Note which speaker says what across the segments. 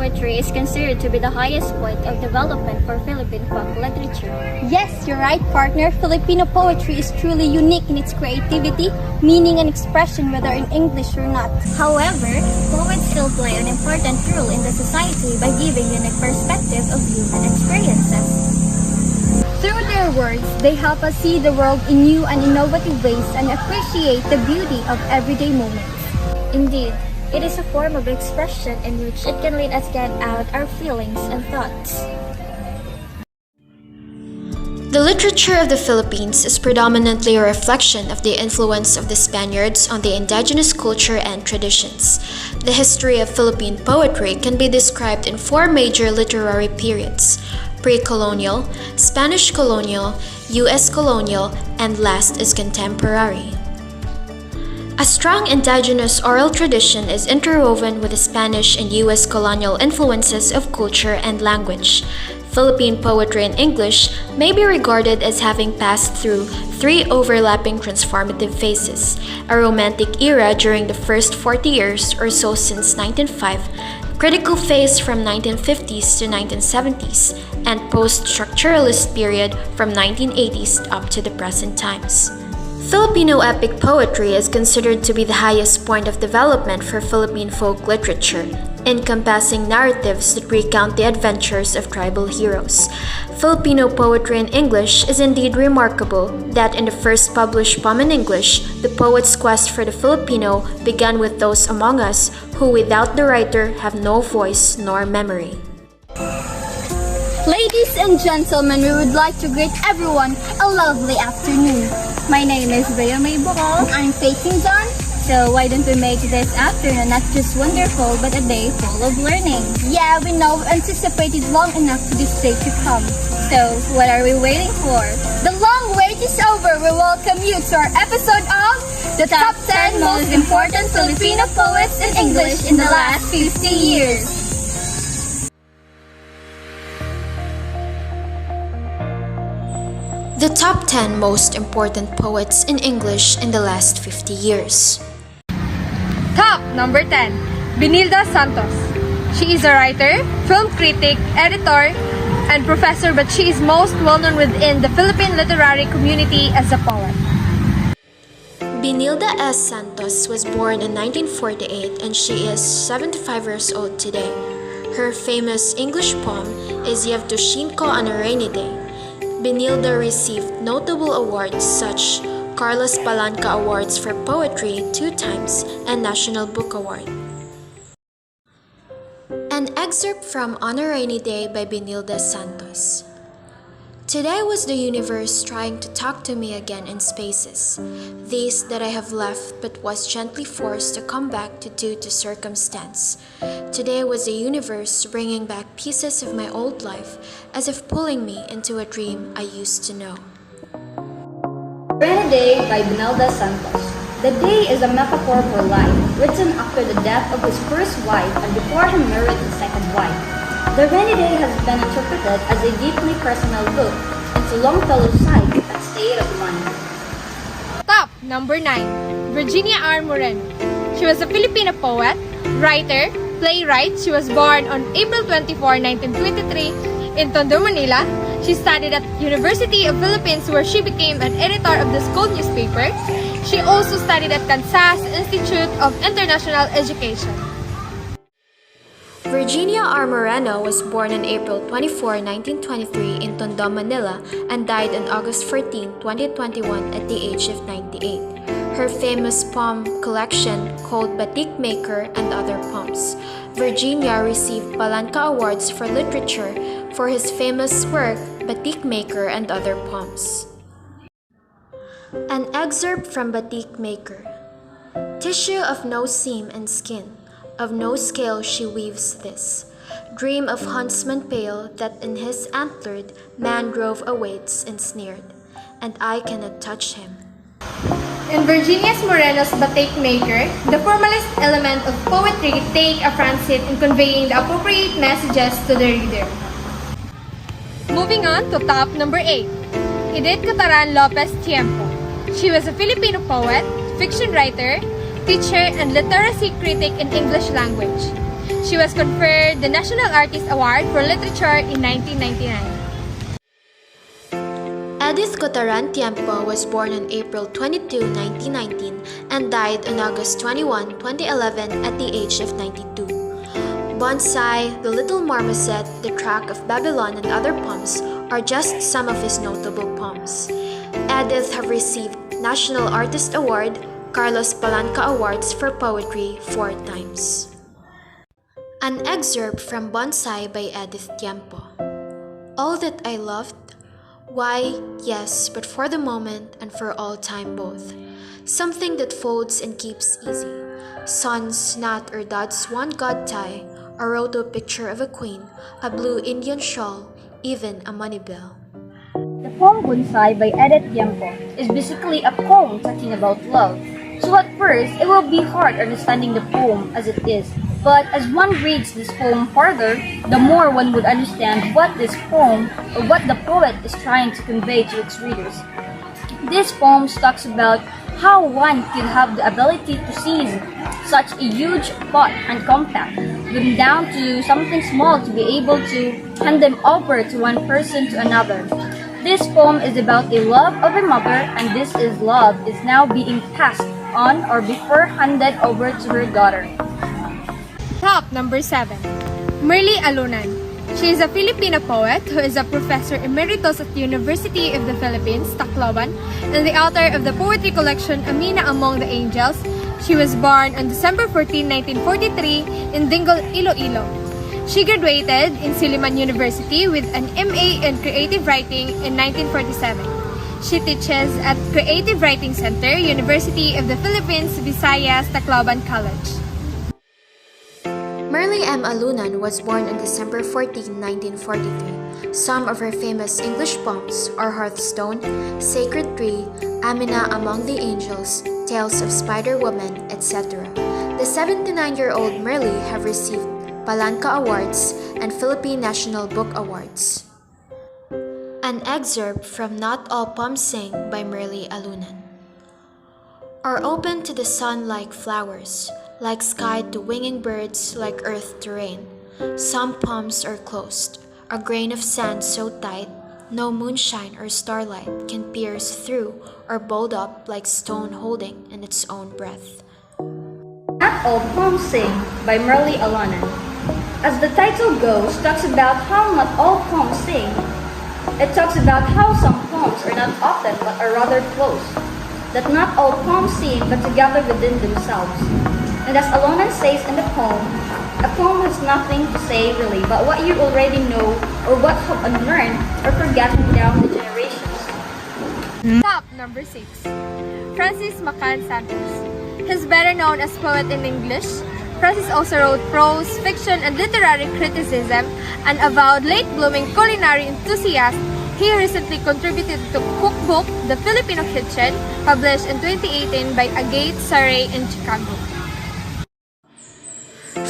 Speaker 1: poetry is considered to be the highest point of development for Philippine folk literature.
Speaker 2: Yes, you're right, partner. Filipino poetry is truly unique in its creativity, meaning, and expression, whether in English or not.
Speaker 1: However, poets still play an important role in the society by giving unique perspective of human experiences.
Speaker 2: Through their words, they help us see the world in new and innovative ways and appreciate the beauty of everyday moments.
Speaker 1: Indeed, it is a form of expression in which it can let us get out our feelings and thoughts.
Speaker 3: The literature of the Philippines is predominantly a reflection of the influence of the Spaniards on the indigenous culture and traditions. The history of Philippine poetry can be described in four major literary periods: pre-colonial, Spanish colonial, U.S. colonial, and last is contemporary. A strong indigenous oral tradition is interwoven with the Spanish and U.S. colonial influences of culture and language. Philippine poetry in English may be regarded as having passed through three overlapping transformative phases: a romantic era during the first 40 years or so since 1905, critical phase from 1950s to 1970s, and post-structuralist period from 1980s up to the present times. Filipino epic poetry is considered to be the highest point of development for Philippine folk literature, encompassing narratives that recount the adventures of tribal heroes. Filipino poetry in English is indeed remarkable that in the first published poem in English, the poet's quest for the Filipino began with those among us who without the writer have no voice nor memory.
Speaker 2: Ladies and gentlemen, we would like to greet everyone a lovely afternoon.
Speaker 1: My name is Bea May Bukal.
Speaker 2: I'm facing Don.
Speaker 1: So why don't we make this afternoon not just wonderful but a day full of learning?
Speaker 2: Yeah, we know we anticipated long enough for this day to come.
Speaker 1: So what are we waiting for?
Speaker 2: The long wait is over. We welcome you to our episode of
Speaker 1: The Top 10 Most Important Filipino Poets in English in the Last 50 Years.
Speaker 3: The top 10 most important poets in English in the last 50 years.
Speaker 4: Top number 10, Benilda Santos. She is a writer, film critic, editor, and professor, but she is most well-known within the Philippine literary community as a poet.
Speaker 3: Benilda S. Santos was born in 1948 and she is 75 years old today. Her famous English poem is Yevtushenko on a Rainy Day. Benilda received notable awards such Carlos Palanca Awards for Poetry 2 times and National Book Award. An excerpt from On a Rainy Day by Benilda Santos. Today was the universe trying to talk to me again in spaces, these that I have left but was gently forced to come back to due to circumstance. Today was the universe bringing back pieces of my old life, as if pulling me into a dream I used to know.
Speaker 1: Rainy Day by Benilda Santos. The day is a metaphor for life, written after the death of his first wife and before he married his second wife. The Rainy Day has been interpreted as a deeply personal look into Longfellow's psyche and state of mind.
Speaker 4: Top number 9, Virginia R. Moreno. She was a Filipino poet, writer, playwright. She was born on April 24, 1923 in Tondo, Manila. She studied at University of Philippines where she became an editor of the school newspaper. She also studied at Kansas Institute of International Education.
Speaker 3: Virginia R. Moreno was born on April 24, 1923 in Tondo, Manila and died on August 14, 2021 at the age of 98. Her famous poem collection called Batik Maker and Other Poems. Virginia received Palanca Awards for Literature for his famous work Batik Maker and Other Poems. An excerpt from Batik Maker. Tissue of no seam and skin, of no scale she weaves this. Dream of huntsman pale that in his antlered man drove awaits and sneered, and I cannot touch him.
Speaker 4: In Virginia Moreno's Batik Maker, the formalist element of poetry take a front seat in conveying the appropriate messages to the reader. Moving on to top number 8, Edith Cataran Lopez Tiempo. She was a Filipino poet, fiction writer, teacher, and literacy critic in English language. She was conferred the National Artist Award for Literature in 1999.
Speaker 3: Edith Cotaran Tiempo was born on April 22, 1919 and died on August 21, 2011 at the age of 92. Bonsai, The Little Marmoset, The Track of Babylon and other poems are just some of his notable poems. Edith have received National Artist Award, Carlos Palanca Awards for Poetry 4 times. An excerpt from Bonsai by Edith Tiempo. All that I loved? Why, yes, but for the moment and for all time both. Something that folds and keeps easy. Sun's, knot or dot swan god tie, a roto picture of a queen, a blue Indian shawl, even a money bill.
Speaker 1: The poem Bonsai by Edith Tiempo is basically a poem talking about love. So at first, it will be hard understanding the poem as it is. But as one reads this poem further, the more one would understand what this poem or what the poet is trying to convey to its readers. This poem talks about how one can have the ability to seize such a huge thought and compact them down to something small to be able to hand them over to one person to another. This poem is about the love of a mother, and this is love is now being passed on or before handed over to her daughter.
Speaker 4: Top number 7. Merly Alunan. She is a Filipino poet who is a professor emeritus at the University of the Philippines, Tacloban, and the author of the poetry collection Amina Among the Angels. She was born on December 14, 1943 in Dingle, Iloilo. She graduated in Silliman University with an MA in Creative Writing in 1947. She teaches at Creative Writing Center, University of the Philippines, Visayas, Tacloban College.
Speaker 3: Merly M. Alunan was born on December 14, 1943. Some of her famous English poems are Hearthstone, Sacred Tree, Amina Among the Angels, Tales of Spider-Woman, etc. The 79-year-old Merly have received Palanca Awards and Philippine National Book Awards. An excerpt from Not All Poems Sing by Merly Alunan. Are open to the sun like flowers, like sky to winging birds, like earth to rain. Some palms are closed, a grain of sand so tight, no moonshine or starlight can pierce through or bold up like stone holding in its own breath.
Speaker 1: Not All Poems Sing by Merly Alunan. As the title goes, talks about how not all poems sing. It talks about how some poems are not often but are rather close. That not all poems sing but together within themselves. And as Alunan says in the poem, a poem has nothing to say really but what you already know or what have unlearned or forgotten down the generations.
Speaker 4: Top number 6. Francis Macan Santos. He's better known as poet in English. Francis also wrote prose, fiction, and literary criticism. An avowed late-blooming culinary enthusiast, he recently contributed to cookbook The Filipino Kitchen, published in 2018 by Agate Saray in Chicago.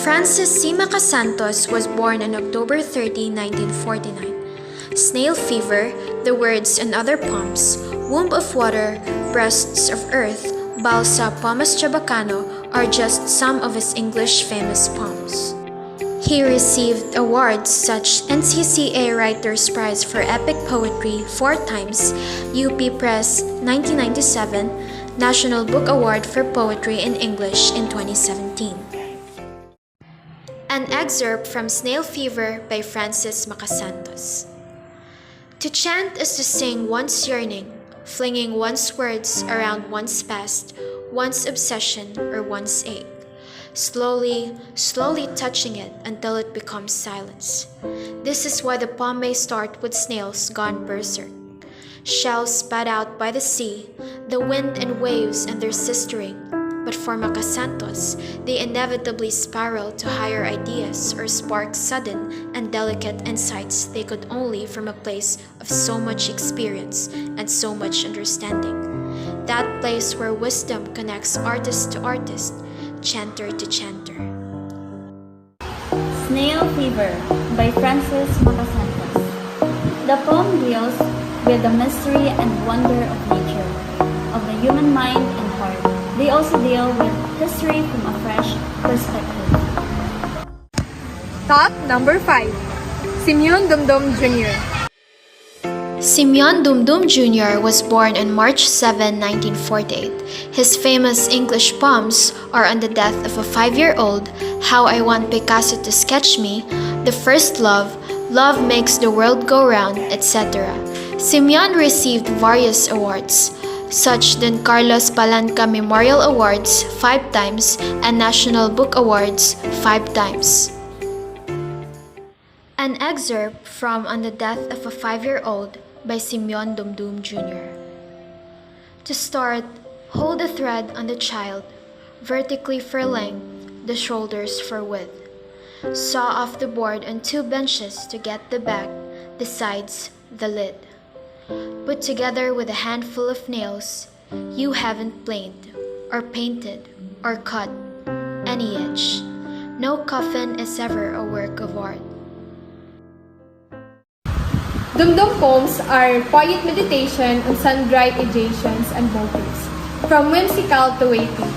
Speaker 3: Francis C. Macasantos was born on October 30, 1949. Snail Fever, The Words and Other Poems, Womb of Water, Breasts of Earth, Balsa Poemas Chabacano are just some of his English famous poems. He received awards such NCCA Writers' Prize for Epic Poetry 4 times, UP Press 1997, National Book Award for Poetry in English in 2017. An excerpt from Snail Fever by Francis Macasantos. To chant is to sing one's yearning, flinging one's words around one's past, one's obsession or one's ache. Slowly, slowly touching it until it becomes silence. This is why the poem may start with snails gone berserk. Shells spat out by the sea, the wind and waves and their sistering. But for Macasantos, they inevitably spiral to higher ideas or spark sudden and delicate insights they could only from a place of so much experience and so much understanding. That place where wisdom connects artist to artist, chanter to chanter.
Speaker 1: Snail Fever by Francis Macasantos. The poem deals with the mystery and wonder of nature, of the human mind and heart. They also deal with history from a fresh perspective.
Speaker 4: Top number 5. Simeon Dumdum Jr.
Speaker 3: Simeon Dumdum Jr. was born on March 7, 1948. His famous English poems are On the Death of a 5-Year-Old, How I Want Picasso to Sketch Me, The First Love, Love Makes the World Go Round, etc. Simeon received various awards, such as Carlos Palanca Memorial Awards 5 times and National Book Awards 5 times. An excerpt from On the Death of a 5-Year-Old by Simeon Dumdum Jr. To start, hold the thread on the child, vertically for length, the shoulders for width. Saw off the board on 2 benches to get the back, the sides, the lid. Put together with a handful of nails, you haven't planed, or painted, or cut any edge. No coffin is ever a work of art.
Speaker 4: Dumdum poems are poignant meditation on sun-dried adjacencies and motives, from whimsical to weighty,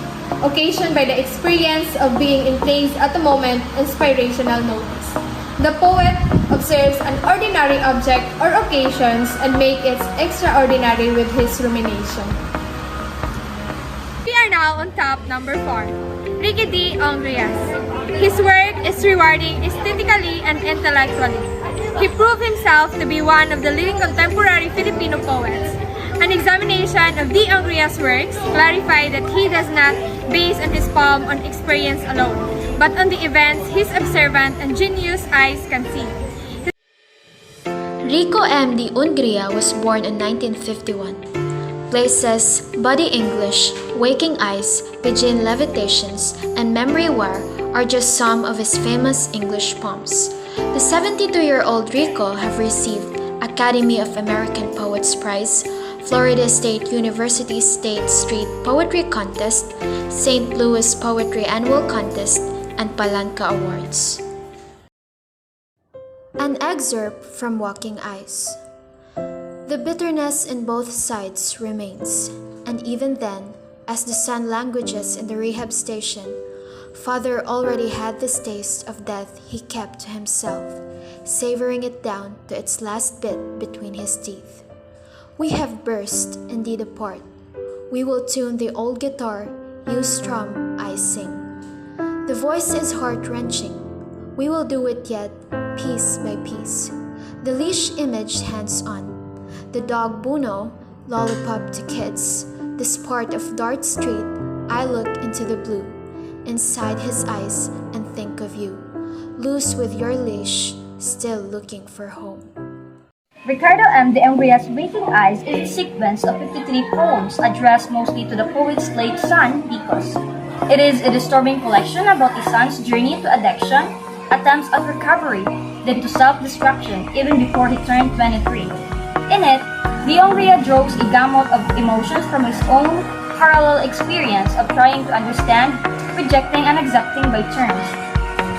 Speaker 4: occasioned by the experience of being in place at the moment, inspirational notice. The poet observes an ordinary object or occasions and makes it extraordinary with his rumination. We are now on top number 4. Ricky D. Ongrias. His work is rewarding aesthetically and intellectually. He proved himself to be one of the leading contemporary Filipino poets. An examination of D. Ongrias' works clarified that he does not base on his poem on experience alone, but on the events his observant and genius eyes can see.
Speaker 3: Rico M. D. Ungria was born in 1951. Places Body English, Waking Eyes, Pigeon Levitations, and Memory Wire are just some of his famous English poems. The 72-year-old Rico have received Academy of American Poets Prize, Florida State University State Street Poetry Contest, St. Louis Poetry Annual Contest, and Palanca Awards. An excerpt from Walking Eyes. The bitterness in both sides remains, and even then, as the son languages in the rehab station, Father already had this taste of death he kept to himself, savoring it down to its last bit between his teeth. We have burst, indeed apart. We will tune the old guitar, you strum, I sing. The voice is heart-wrenching. We will do it yet, piece by piece. The leash image hands-on. The dog Bruno, lollipop to kids. This part of Dart Street, I look into the blue, inside his eyes, and think of you. Loose with your leash, still looking for home.
Speaker 1: Ricardo M. de Ongrias' Waking Eyes is a sequence of 53 poems addressed mostly to the poet's late son, Picos. It is a disturbing collection about his son's journey to addiction, attempts at recovery, then to self-destruction even before he turned 23. In it, de Ongria draws a gamut of emotions from his own parallel experience of trying to understand, rejecting, and accepting by turns.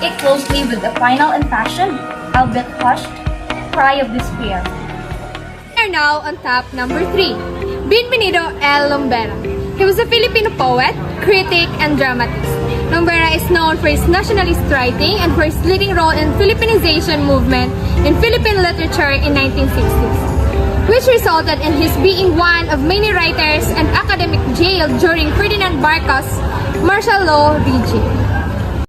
Speaker 1: It closely with the final impassioned, albeit hushed, cry of despair.
Speaker 4: We are now on top number 3. Bienvenido L. Lombera. He was a Filipino poet, critic, and dramatist. Lombera is known for his nationalist writing and for his leading role in Filipinization movement in Philippine literature in 1960s, which resulted in his being one of many writers and academic jailed during Ferdinand Marcos' martial law regime.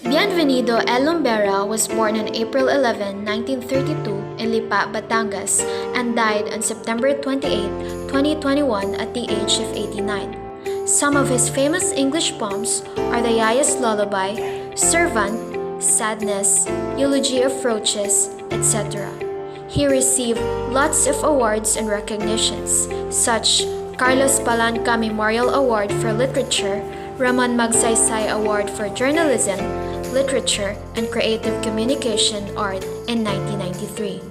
Speaker 3: Bienvenido L. Lombera was born on April 11, 1932 in Lipa, Batangas and died on September 28, 2021 at the age of 89. Some of his famous English poems are The Yaya's Lullaby, Servant, Sadness, Eulogy of Roaches, etc. He received lots of awards and recognitions, such Carlos Palanca Memorial Award for Literature, Ramon Magsaysay Award for Journalism, Literature, and Creative Communication Art in 1993.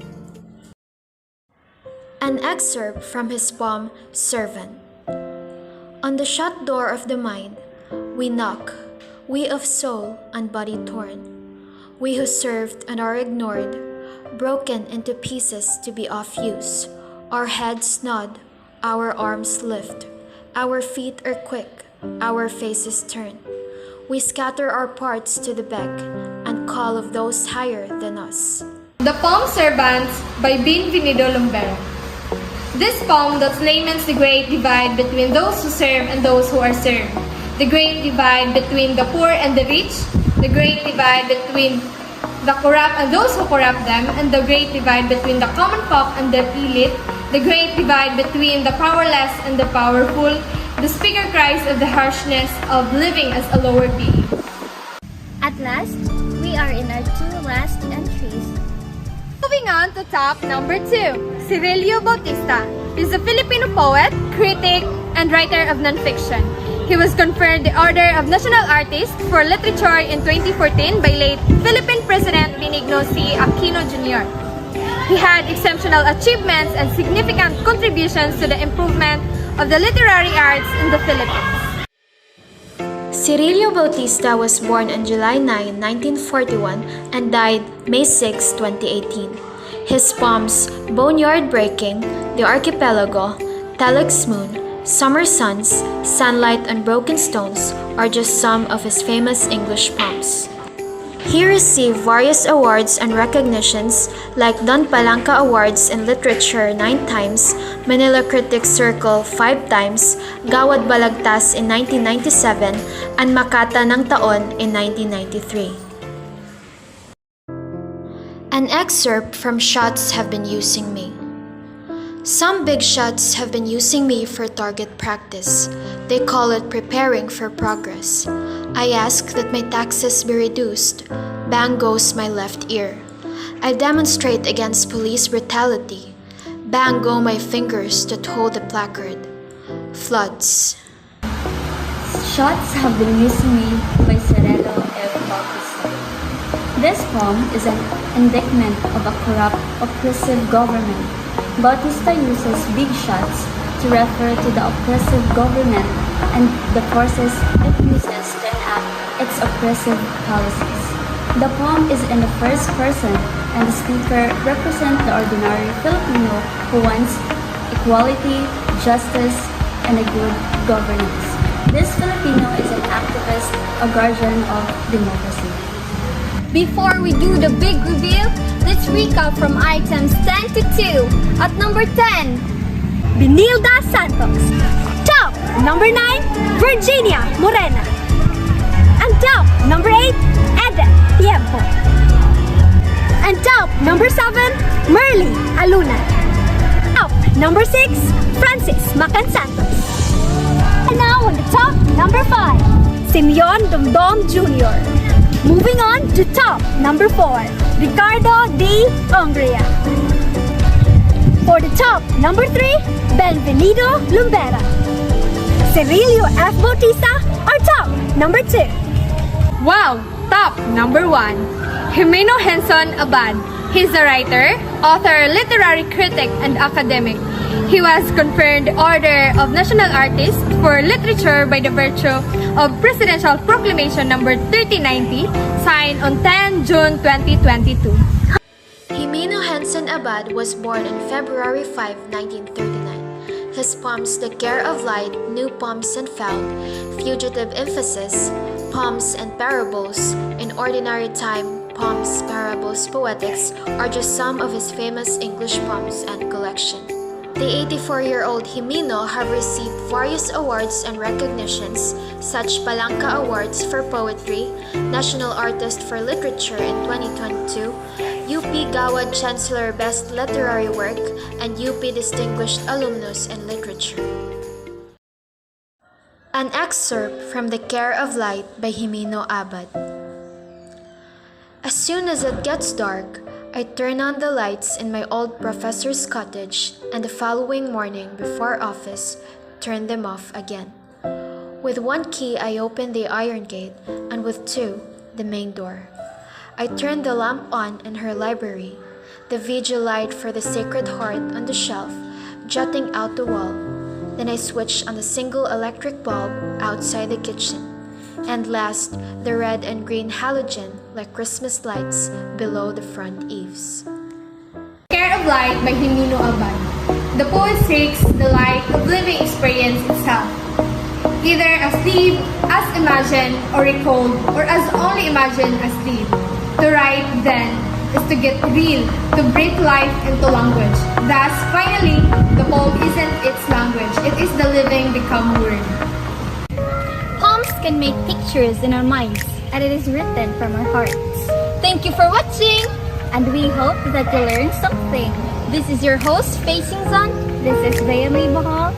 Speaker 3: An excerpt from his poem, Servant. On the shut door of the mind, we knock, we of soul and body torn, we who served and are ignored, broken into pieces to be off use. Our heads nod, our arms lift, our feet are quick, our faces turn. We scatter our parts to the beck, and call of those higher than us.
Speaker 4: The Poem Servants by Benvenido Lumbera. This poem does laments the great divide between those who serve and those who are served, the great divide between the poor and the rich, the great divide between the corrupt and those who corrupt them, and the great divide between the common folk and the elite, the great divide between the powerless and the powerful. The speaker cries of the harshness of living as a lower being.
Speaker 2: At last, we are in our two last entries.
Speaker 4: Moving on to top number 2, Cirilo Bautista. He's a Filipino poet, critic, and writer of nonfiction. He was conferred the Order of National Artist for Literature in 2014 by late Philippine President Benigno C. Aquino Jr. He had exceptional achievements and significant contributions to the improvement of the literary arts in the Philippines.
Speaker 3: Cirilo Bautista was born on July 9, 1941 and died May 6, 2018. His poems Boneyard Breaking, The Archipelago, Telex Moon, Summer Suns, Sunlight on Broken Stones are just some of his famous English poems. He received various awards and recognitions like Don Palanca Awards in Literature 9 times, Manila Critics Circle 5 times, Gawad Balagtas in 1997, and Makata ng Taon in 1993. An excerpt from Shots Have Been Using Me. Some big shots have been using me for target practice. They call it preparing for progress. I ask that my taxes be reduced. Bang goes my left ear. I demonstrate against police brutality. Bang go my fingers that hold the placard. Floods.
Speaker 1: Shots Have Been Using Me by Cirilo F. Bautista. This poem is an indictment of a corrupt, oppressive government. Bautista uses big shots to refer to the oppressive government and the forces it uses to enact its oppressive policies. The poem is in the first person, and the speaker represents the ordinary Filipino who wants equality, justice, and a good governance. This Filipino is an activist, a guardian of democracy.
Speaker 2: Before we do the big reveal, let's recap from items 10 to 2. At number 10, Benilda Santos. Top number 9, Virginia Morena. And top number 8, Edith Tiempo. And top number 7, Merly Aluna. Top number 6, Francis Macan Santos. And now on the top number 5, Simeon Domdom Jr. Moving on to top number 4, Ricardo D. Umbria. For the top number 3, Benvenido Lumbera. Cirilo F. Bautista, our top number 2.
Speaker 4: Wow! Top number 1, Jimeno Henson Abad. He's a writer, author, literary critic, and academic. He was conferred Order of National Artist for Literature by the virtue of Presidential Proclamation number 3090, signed on 10 June 2022.
Speaker 3: Jimeno Henson Abad was born on February 5, 1939. His poems The Care of Light, New Poems and Found, Fugitive Emphasis, Poems and Parables, In Ordinary Time, Poems, Parables, Poetics are just some of his famous English poems and collection. The 84-year-old Jimeno have received various awards and recognitions such Palanca Awards for Poetry, National Artist for Literature in 2022, UP Gawad Chancellor Best Literary Work, and UP Distinguished Alumnus in Literature. An excerpt from The Care of Light by Jimeno Abad. As soon as it gets dark, I turn on the lights in my old professor's cottage, and the following morning before office, turn them off again. With one key, I open the iron gate, and with two, the main door. I turn the lamp on in her library, the vigil light for the Sacred Heart on the shelf, jutting out the wall. Then I switch on the single electric bulb outside the kitchen. And last, the red and green halogen like Christmas lights below the front eaves.
Speaker 4: Care of Light by Jimeno Abad. The poet seeks the light of living experience itself, either as lived, as imagined, or recalled, or as only imagined as lived. To write, then, is to get real, to breathe life into language. Thus, finally, the poem isn't its language, it is the living become word.
Speaker 2: Poems can make pictures in our minds, and it is written from our hearts. Thank you for watching, and we hope that you learned something. This is your host, Facing Sun. This is Bayami Bahal.